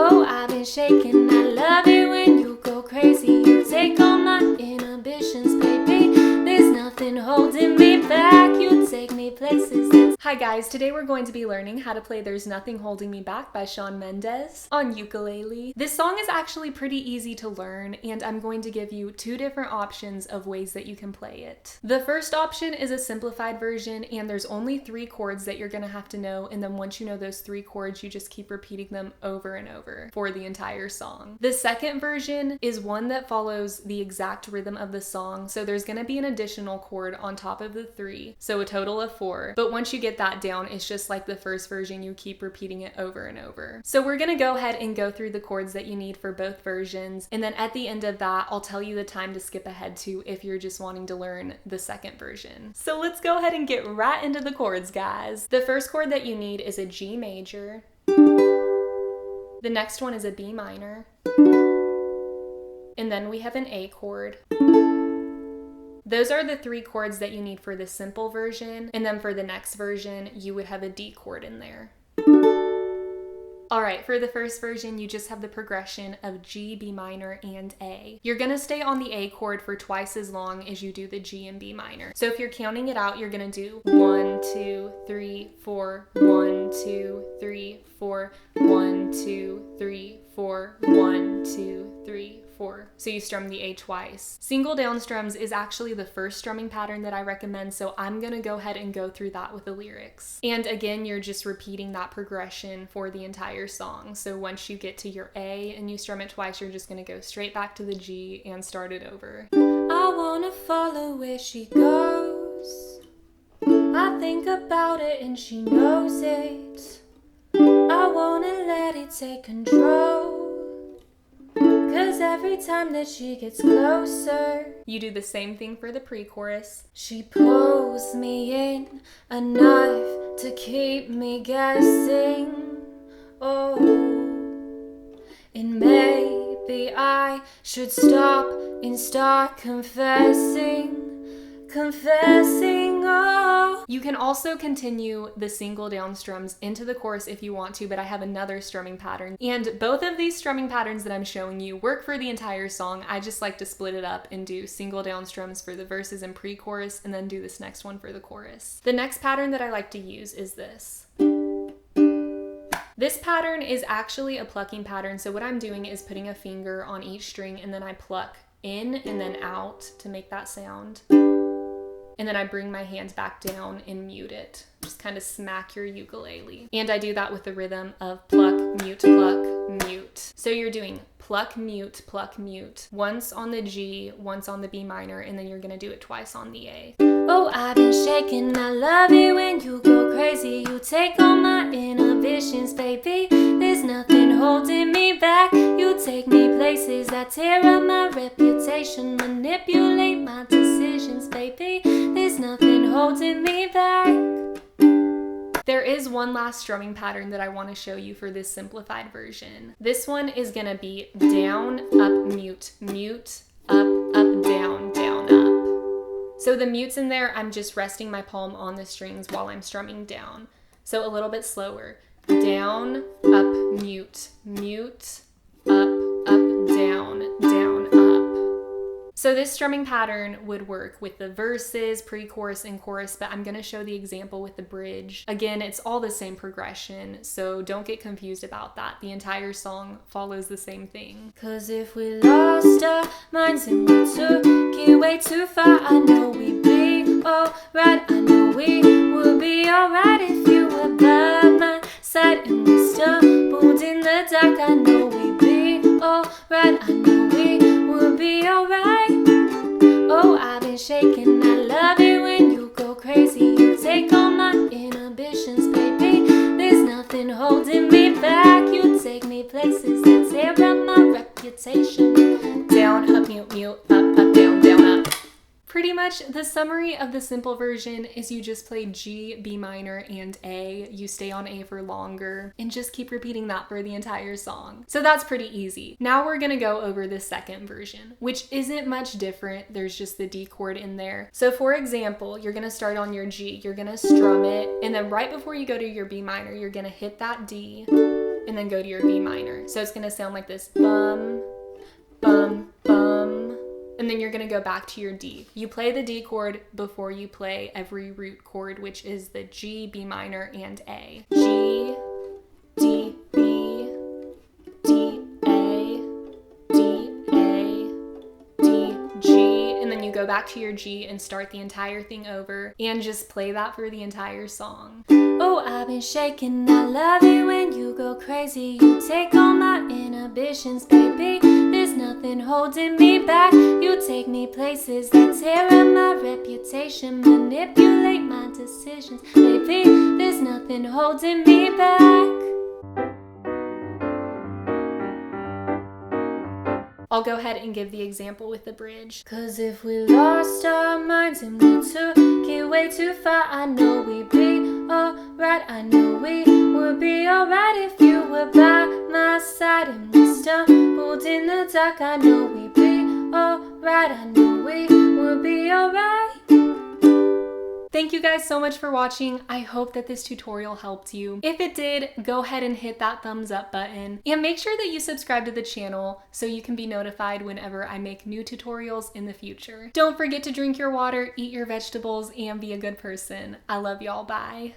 Oh, I've been shaking, I love it when you go crazy. You take all my inhibitions, baby. There's nothing holding me back. You take me places. Hi guys, today we're going to be learning how to play There's Nothing Holding Me Back by Shawn Mendes on ukulele. This song is actually pretty easy to learn, and I'm going to give you two different options of ways that you can play it. The first option is a simplified version, and there's only 3 chords that you're gonna have to know, and then once you know those 3 chords, you just keep repeating them over and over for the entire song. The second version is one that follows the exact rhythm of the song, so there's gonna be an additional chord on top of the 3, so a total of 4. But once you get that down, it's just like the first version, you keep repeating it over and over. So we're gonna go ahead and go through the chords that you need for both versions, and then at the end of that, I'll tell you the time to skip ahead to if you're just wanting to learn the second version. So let's go ahead and get right into the chords, guys. The first chord that you need is a G major. The next one is a B minor. And then we have an A chord. Those are the 3 chords that you need for the simple version, and then for the next version, you would have a D chord in there. Alright, for the first version, you just have the progression of G, B minor, and A. You're gonna stay on the A chord for twice as long as you do the G and B minor. So if you're counting it out, you're gonna do 1, 2, 3, 4, 1, 2, 3, 4, 1, 2, 3, 4, 1, 2, 3, 4. So you strum the A twice. Single down strums is actually the first strumming pattern that I recommend, so I'm gonna go ahead and go through that with the lyrics. And again, you're just repeating that progression for the entire song. So once you get to your A and you strum it twice, you're just gonna go straight back to the G and start it over. I wanna follow where she goes. I think about it and she knows it. I wanna let it take control. 'Cause every time that she gets closer, you do the same thing for the pre-chorus. She pulls me in enough to keep me guessing. Oh, and maybe I should stop and start confessing. Oh. You can also continue the single down strums into the chorus if you want to, but I have another strumming pattern. And both of these strumming patterns that I'm showing you work for the entire song. I just like to split it up and do single down strums for the verses and pre-chorus, and then do this next one for the chorus. The next pattern that I like to use is this. This pattern is actually a plucking pattern, so what I'm doing is putting a finger on each string and then I pluck in and then out to make that sound. And then I bring my hands back down and mute it. Just kind of smack your ukulele. And I do that with the rhythm of pluck, mute, mute. So you're doing pluck, mute, once on the G, once on the B minor, and then you're gonna do it twice on the A. Oh, I've been shaking, I love it when you go crazy. You take all my inhibitions, baby. There's nothing holding me back. You take me places that tear up my reputation, manipulate my decisions, baby. There's nothing holding me back. There is one last strumming pattern that I want to show you for this simplified version. This one is gonna be down, up, mute, up, down, up. So the mutes in there, I'm just resting my palm on the strings while I'm strumming down. So a little bit slower. Down, up, mute, up, down, up. So this strumming pattern would work with the verses, pre-chorus, and chorus, but I'm gonna show the example with the bridge. Again, it's all the same progression, so don't get confused about that. The entire song follows the same thing. 'Cause if we lost our minds and we took it way too far, I know we'd be alright. I know we would be alright if you were by my side and we stumbled in the dark. I know we'd be alright. I know we would be alright. Oh, I've been shaking, I love it when you go crazy. You take all my inhibitions, baby. There's nothing holding me back. You take me places that tear up my reputation. Down, up, mute, up, down, up. Pretty much the summary of the simple version is you just play G, B minor, and A. You stay on A for longer and just keep repeating that for the entire song. So that's pretty easy. Now we're gonna go over the second version, which isn't much different. There's just the D chord in there. So for example, you're gonna start on your G, you're gonna strum it, and then right before you go to your B minor, you're gonna hit that D, and then go to your B minor. So it's gonna sound like this, bum, bum, bum, and then you're gonna go back to your D. You play the D chord before you play every root chord, which is the G, B minor, and A. G, D, B, D, A, D, A, D, G, and then you go back to your G and start the entire thing over and just play that for the entire song. Oh, I've been shaking, I love it when you go crazy. You take all my inhibitions, baby. There's nothing holding me back. You take me places that tear up my reputation, manipulate my decisions, baby. There's nothing holding me back. I'll go ahead and give the example with the bridge. Cause if we lost our minds and we took it way too far, I know we'd be alright. I know we would be alright if you were by my side and we stumbled in the dark. I know we'd be alright. I know we would be alright. Thank you guys so much for watching. I hope that this tutorial helped you. If it did, go ahead and hit that thumbs up button and make sure that you subscribe to the channel so you can be notified whenever I make new tutorials in the future. Don't forget to drink your water, eat your vegetables, and be a good person. I love y'all. Bye.